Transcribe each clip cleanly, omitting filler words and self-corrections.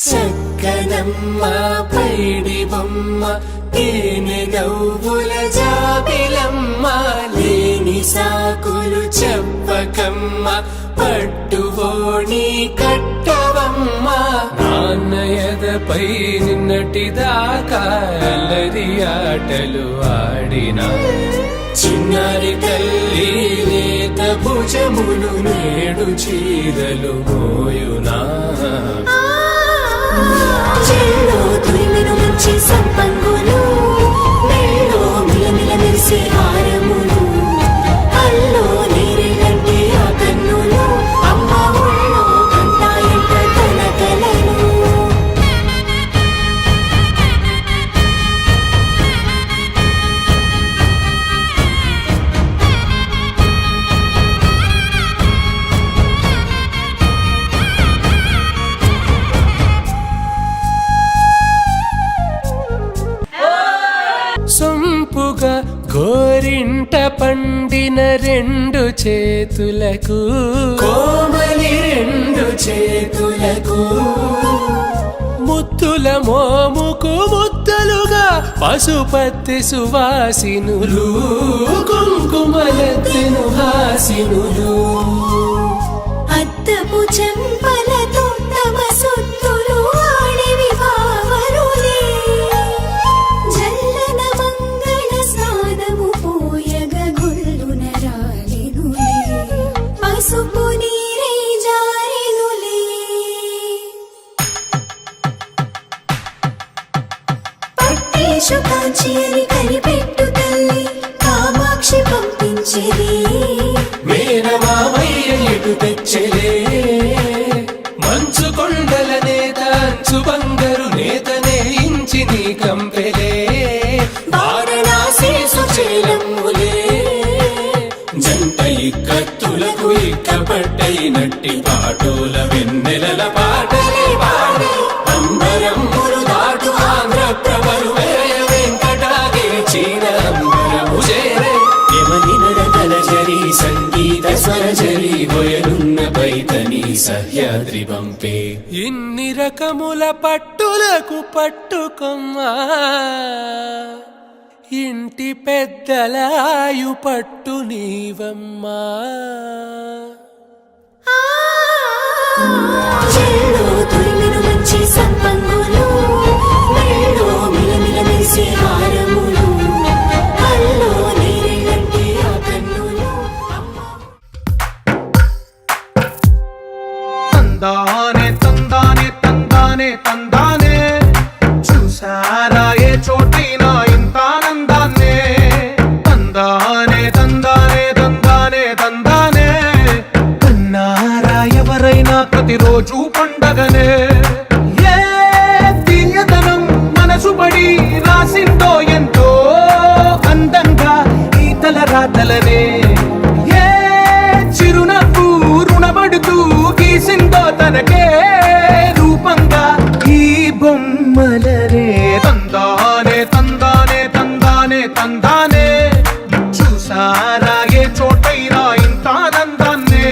చక్కనమ్మ పైడి బొమ్మ తేనె నవ్వుల జాబిలమ్మ లేని సాకులు చెప్పకమ్మ పట్టువోణి కట్టవమ్మ నాన్నయదపై నిన్నటిదాకా అల్లరి ఆటలు ఆడినా చిన్నారి తల్లి లేత భుజములు నేడు చీరలు మోయునా చెల్లో తురిమిన మంచి సంపంగులు మెల్లో మిలమిల మెరిసే హారములు అల్లో నీరెళ్ళంటే ఆ కన్నులు అమ్మ ఒళ్ళో కంటాయంట తన కలలు సొంపుగా గోరింట పండిన రెండు చేతులకు కోమలి రెండు చేతులకు ముత్తుల మోముకు ముద్దలుగా పశుపతి సువాసినులు కుంకుమలెత్తెను హాసినులు అద్దపు చెంపలతో తమ సొత్తులు ఆడివి బావరులే జల్లన మంగళ స్నానము పోయగ గొల్లున రాలెనులే పసుపు నీరే జారెనులే పట్టేషు కాంచి అని కనిపెట్టు తల్లి కామాక్షి పంపించేది మేనమామయ్య ఎటు తెచ్చలే మంచు కొండల నేత అంచు బంగారు నేతనే ఇంచి నీ కంపెలే వారణాసి సుచేలమ్ములే జంట ఇక్కత్తులకు ఇక్కపట్టైనట్టి పాటోల వెన్నెలల పాటలే పాడే అంబరమ్ములు దాటు ఆంధ్ర ప్రభలు వేయ వెంకటాగిరి చీన అంబరము చేరే యమని నడకల జరి సంగీత స్వరజరి వయలున్న పైతని సహ్యాద్రి పంపే ఇన్ని రకముల పట్టులకు పట్టుకొమ్మా ఇంటి పెద్దలాయు పట్టు నీవమ్మా చెల్లో తురిమిన మంచి సంపంగులు మెల్లో మిలమిల మెరిసే హారములు అల్లో నీరెళ్ళంటే ఆ కన్నులు తందానే తందానే తందానే తందానే చూసారా ఏ చోటైనా ఇంత ఆనందాన్నే తందానే తందానే తందానే తందానే కన్నారా ఎవరైనా ప్రతిరోజు పండగనే ఏ తీయదనం మనసు పడి రాసిందో ఎంతో అందంగా ఈ తల రాతలనే ఏ చిరునవ్వు రుణపడుతూ గీసిందో తనకే రూపంగా ఈ బొమ్మలరే తందానే తందానే తందానే తందానే చూసారా ఏ చోటైనా ఇంత ఆనందాన్నే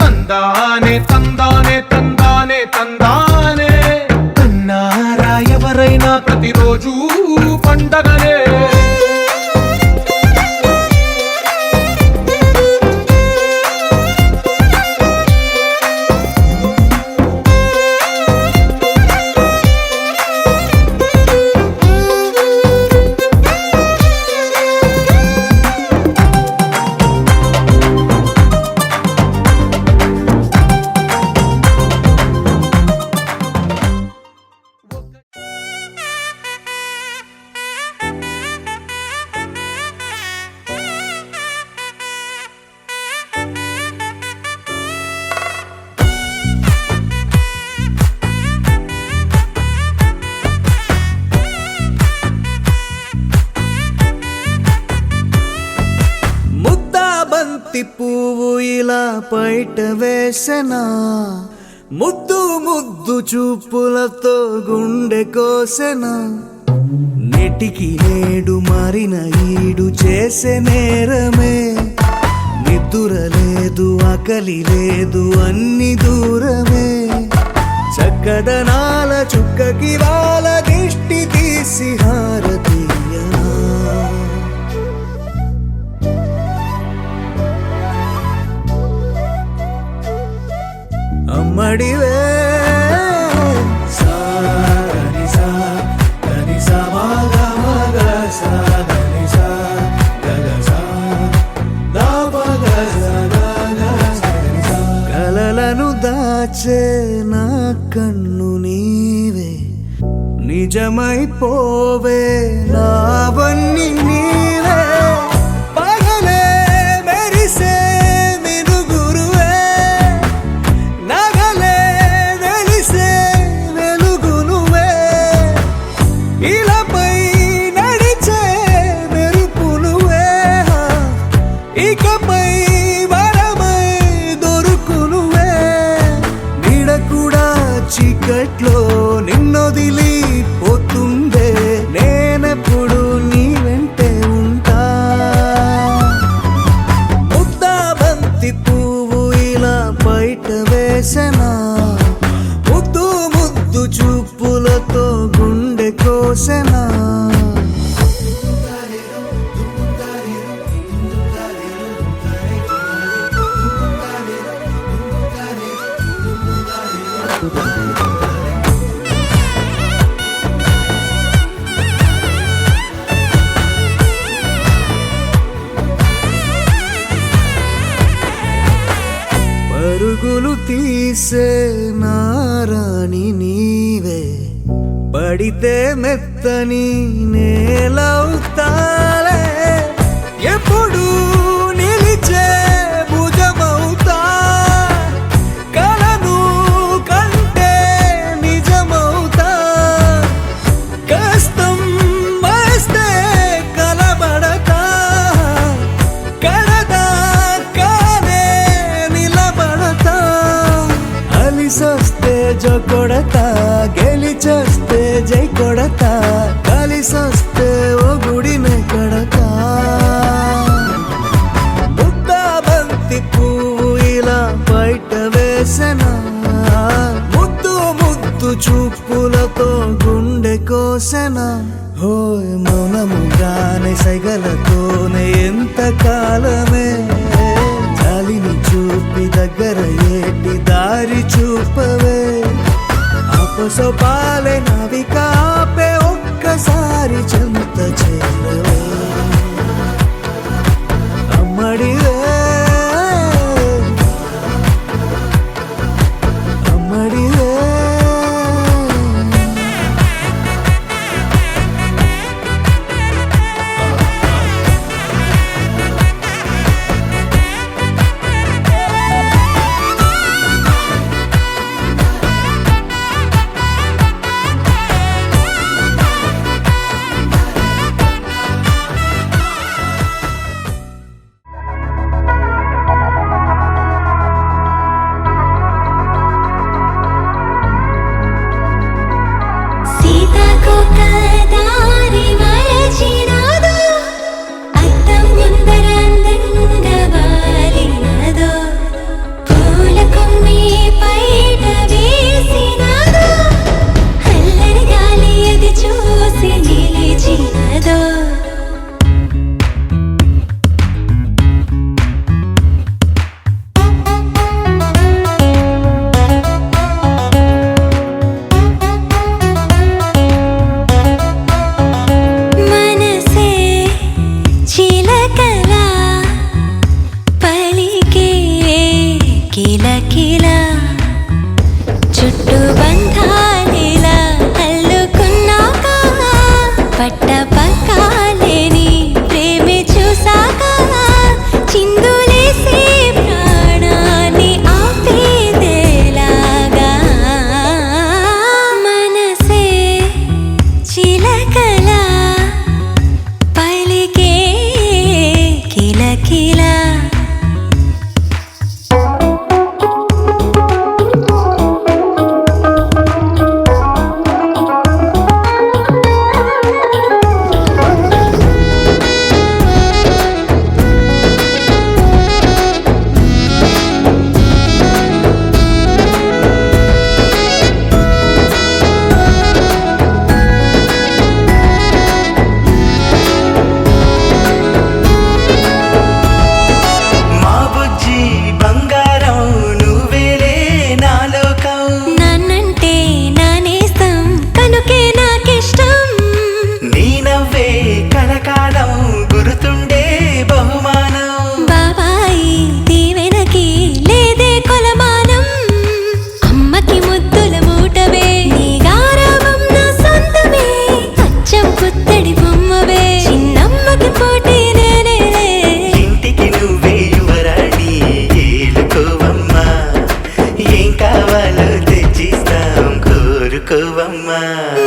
తందానే తందానే తందానే తందానే కన్నారా ఎవరైనా ప్రతిరోజు పండగనే ముద్దాబంతి పువ్వు ఇలా బయట వేసెనా ముద్దు ముద్దు చూపులతో గుండె కోసెనా నెటికి నేడు మారిన ఈడు చేసే నేరమే నిద్దుర లేదు ఆకలి లేదు అన్ని దూరమే చక్క చక్కదనాల చుక్కకి వాళ్ళ దిష్టి తీసి హారతీయనా అమ్మడివే సాని సా దని సా మగ మగ సా దని సా గగ సా దా పగ సా గగ సని సా. కలలను దాచే నా కన్ను నీవే నిజమైపోవే నావన్నీ నీవే పగలే మెరిసే మినుగురువే నగలే వెలిసే వెలుగునువే ఇలాపై నడిచే మెరుపునువే ఇకపై వరమై దొరుకునువే నీడ కూడా చీకట్లో నిన్నొదిలి పోతుందే నేనెప్పుడు నీ వెంటే ఉంటా ముద్దా బంతి పువ్వు ఇలా బయట వేసెనా ముద్దు ముద్దు చూపులతో గుండె కోసెనా పరుగులు తీసే నారాణి నీవే పడితే మెత్తని నేలవుతాలే ఎప్పుడు నిలిచే భుజమవుతా కలను కంటే నిజమవుతా కష్టం వస్తే కలబడతా కడదాకానే నిలబడతా అలిసొస్తే జో కొడతా గెలిచొస్తే జై కొడతా కలిసొస్తే ఓ గుడినే కడతా ముద్దా బంతి పువ్వు ఇలా బయట వేసెనా ముద్దు ముద్దు చూపులతో గుండె కోసెనా హోయ్ మౌనముగానే సైగలతోనే ఎంత కాలమే జాలిని చూపి దగ్గర ఏటి దారి చూపవే అపసొపాలే నవికాపే ఒక్కసారి చెంత చేరవే అమ్మడివే అమ్మడివే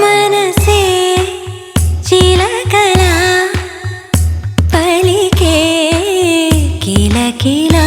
మనసే చిలకలా పలికే కిలకిలా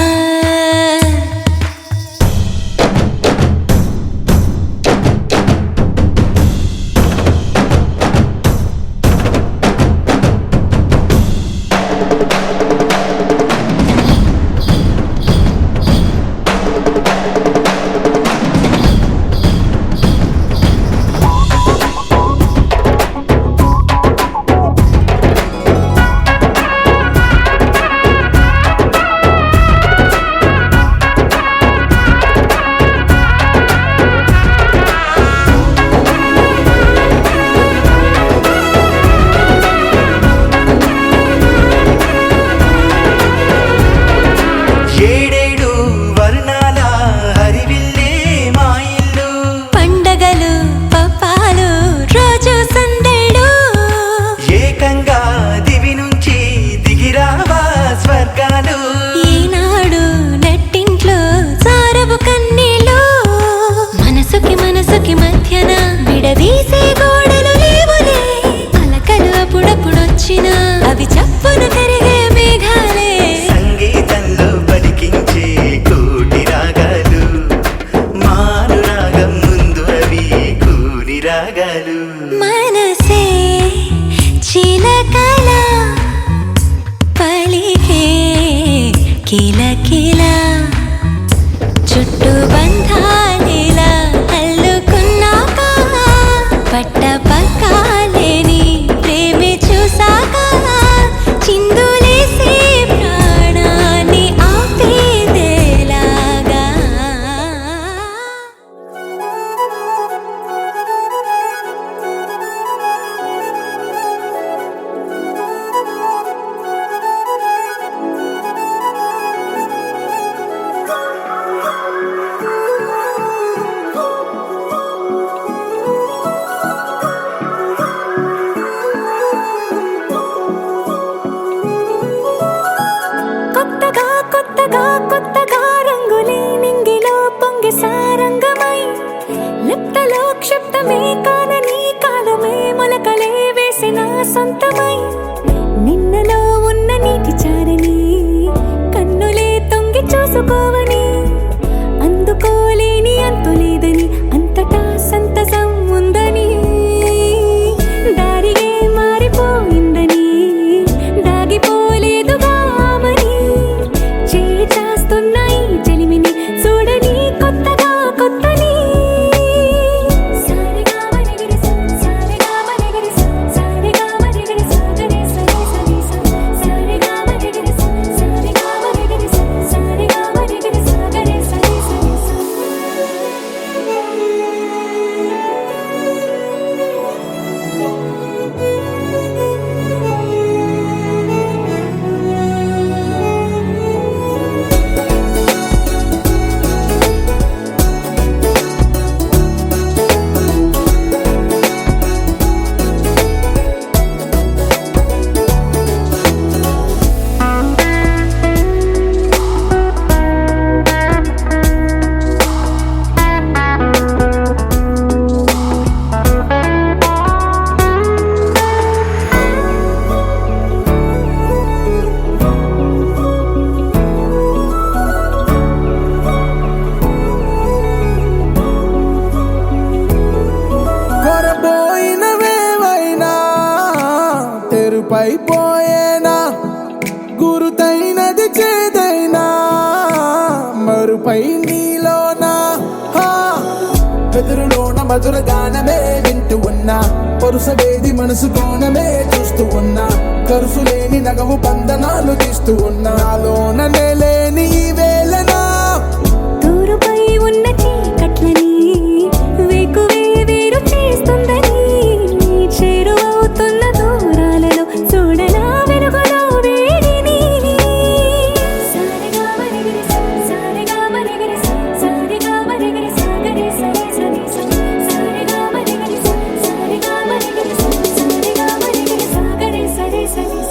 విడదీసే గోడలు లేవులే అలకలు అప్పుడప్పుడొచ్చినా అవి చప్పున కరిగే మేఘాలే సంగీతంలో పలికించే కోటి రాగాలు మారు రాగం ముందు అవి కూని రాగాలు మనసే చిలకలా పలికే కిలకిలా చుట్టూ బంధాలిలా అల్లుకున్నాక పట్ట పక్కాలేని ప్రేమే చూసాక చిందులేసే ప్రాణాన్ని ఆపేదేలాగా కొత్తగా రంగులే నింగిలో పొంగి సారంగమై లిప్తలో క్షిప్తమే కానని కాలమే మొలకలే వేసిన సొంతమై నిన్నలో ఉన్న నీటి చారని కన్నులే తొంగి చూసుకోవని అందుకోలేని అంతులేదని అంతటా సంతసం ఉందని దారిగే మారిపోయిందని దాగిపోలేదుగా ఆమని చేస్తున్నాయి చెలిమిని చూడని కొత్తగా కొత్తని సారిగా మనిగిరి సారిగా మనిగిరి సారిగా మనిగిరి సాగరే సరి సరి సారిగా మనిగిరి సారిగా మనిగిరి సారిగా మనిగిరి సాగరే సరి సరి కొరబోయినవేవైనా తెరుపైపోయేనా గురుతైనది చేదైనా మరుపై నీలోనా వెదురులోన మధుర గానమే వింటూ ఉన్నా పరుసవేది మనసు కోణమే చూస్తూ ఉన్నా కరుసులేని నగవు బంధనాలు తీస్తూ ఉన్నా నాలోన లేని ఈ వేళనా దూరుపై ఉన్న చీకట్లని వేకువే వేరు చేస్తుందని చేరువవుతున్న దూరాలలో చూడనా వెలుగులో వేడిని సారిగా మనిగిరి సారిగా మనిగిరి సారిగా మనిగిరి సాగరే సరి సరి సారిగా మనిగిరి సారిగా మనిగిరి సారిగా మనిగిరి సాగరే సరి సరి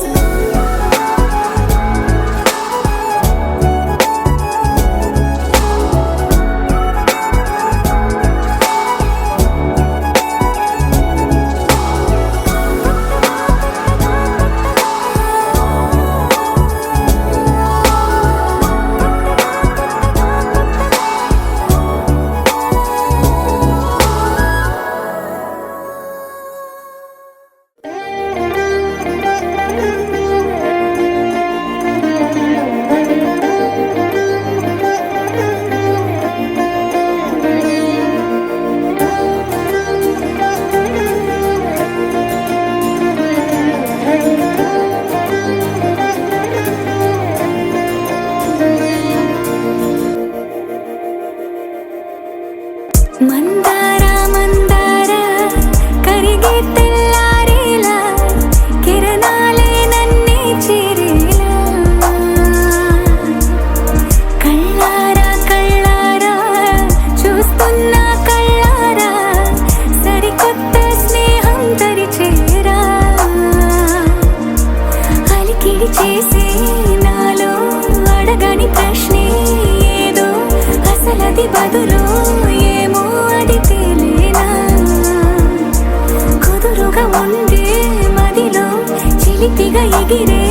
ఎగిరే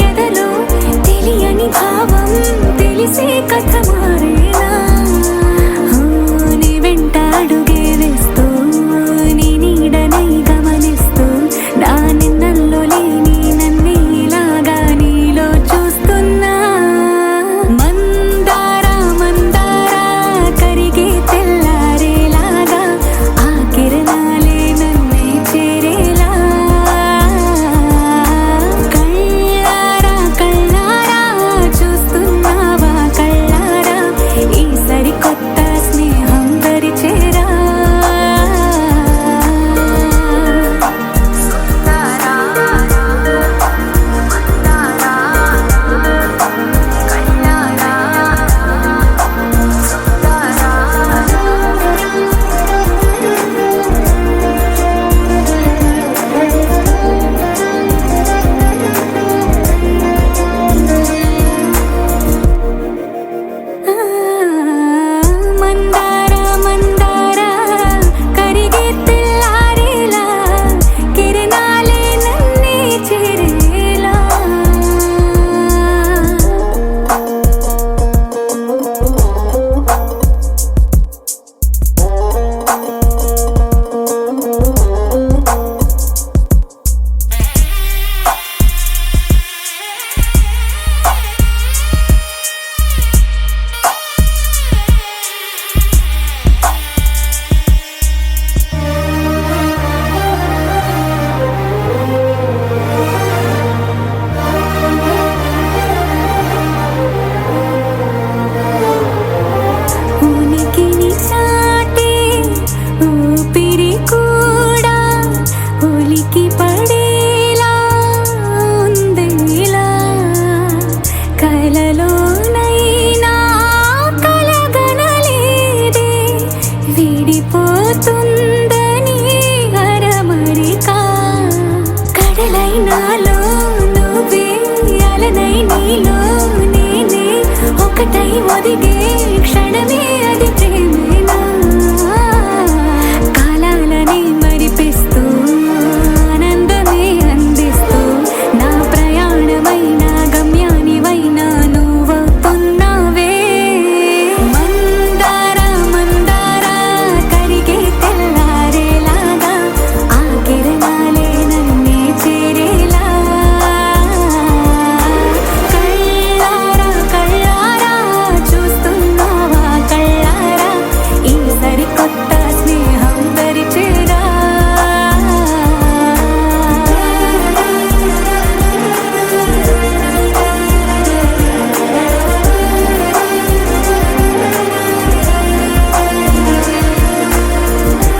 ఎదలో తెలియని భావం తెలిసే కథ మారేలా నీ వెంట అడుగే వేస్తూ నీ నీడనై గమనిస్తూ నా నిన్నల్లో లేని నన్నే ఇలాగా నీలో చూస్తున్నా మందార మందార కరిగే తెల్లారేలాగా ఆ కిరణాలే నన్నే చేరేలా కళ్ళారా కళ్ళారా చూస్తున్నావా కళ్ళారా ఈ సరికొత్త స్నేహం పరిచేరా మందార మందార కరిగే తెల్లారేలా కిరణాలే నన్నే చేరేలా ఉనికిని చాటే ఊపిరి కూడా ఉలికి పడేలా ఉందేలా కలలోనైనా కలగనలేదే విడిపోతుందని అరమరిక కడలైనాలో నువ్వే అలనై నీలో నేనే ఒకటై ఒదిగే క్షణమే అది ప్రేమేనా కాలాలని మరిపిస్తూ ఆనందమే అందిస్తూ నా ప్రయాణమైన గమ్యానివైనా నువ్వవుతున్నావే మందార మందార కరిగే తెల్లారేలాగా ఆ కిరణాలే నన్నే చేరేలా కళ్ళారా కళ్ళారా చూస్తున్నావా కళ్ళారా ఈ సరికొత్త స్నేహం పరిచేరా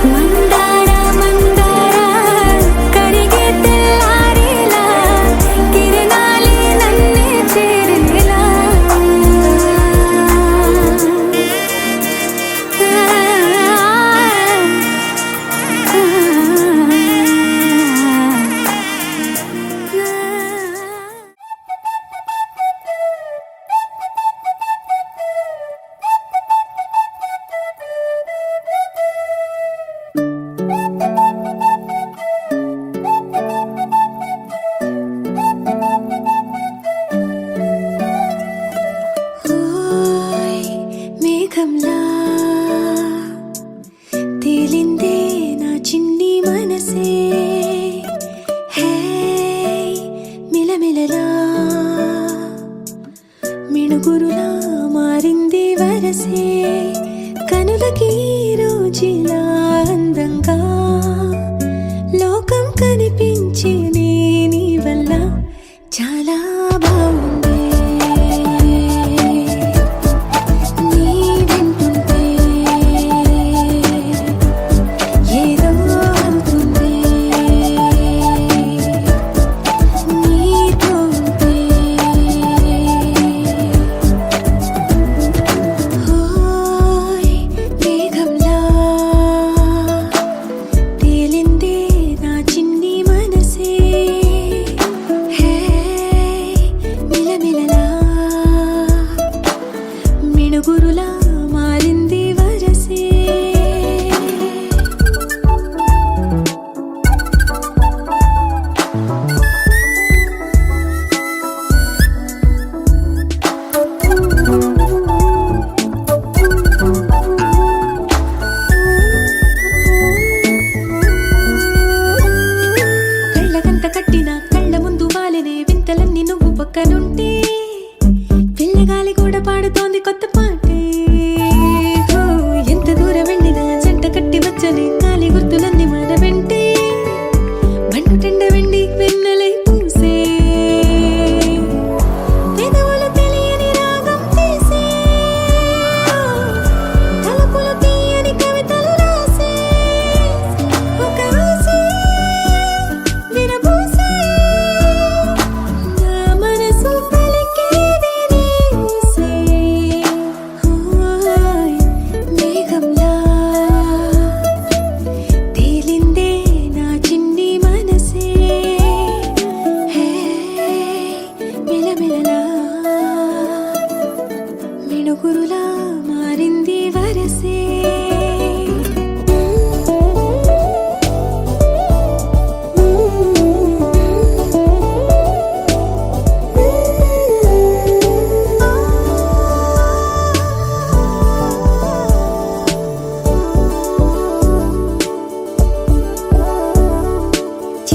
మందార మందార కరిగే తెల్లారేలా కిరణాలే నన్నే చేరేలా ఓయ్ మేఘంలా తేలిందే నా చిన్ని మనసే హే మిలమిలలా మిణుగురులా మారింది వరసే కనులకి రోజులా అందంగా లోకం కనిపించే నీ వల్ల చాలా బాగుంది నీ వింటుంటే ఏదో అవుతుంది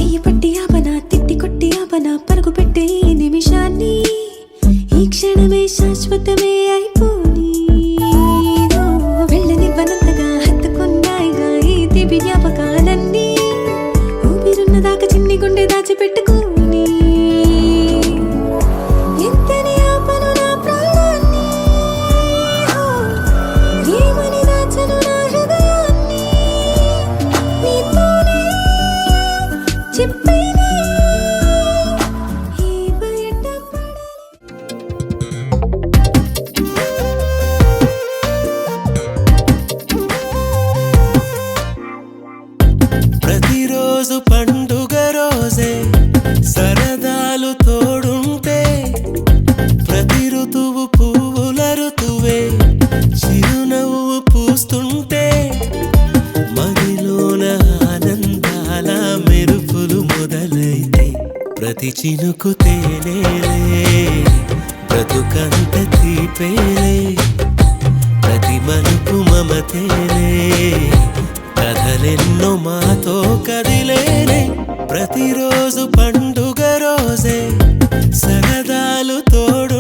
చెయ్యి పట్టి ఆపనా తిట్టి కొట్టి ఆపనా పరుగు పెట్టే ఈ నిమిషాన్ని ఈ క్షణమే శాశ్వతమే అయిపోని వెళ్ళనివ్వనంతగా హత్తుకున్నాయిగా ఈ తీపి జ్ఞాపకాలన్నీ ఊపిరున్నదాకా చిన్ని గుండె దాచిపెట్టుకోని ఎంతని ఆపను నా ప్రాణాన్ని ఏమని దాచను నా హృదయాన్ని నీతోనే చెప్పేనే ఈ బయట ప్రతిరోజు పండుగ రోజే సరదాలు తోడుంటే ప్రతి ఋతువు పువ్వుల ఋతువే చిరునవ్వు పూస్తుంటే మదిలోన ఆనందాల మెరుపులు మొదలైతే ప్రతి చినుకు తేనేలే బ్రతుకంత తీపేలే ప్రతి మలుపు మమతేలే కథలెన్నో మాతో కదిలేనే ప్రతిరోజు పండుగ రోజే సరదాలు తోడు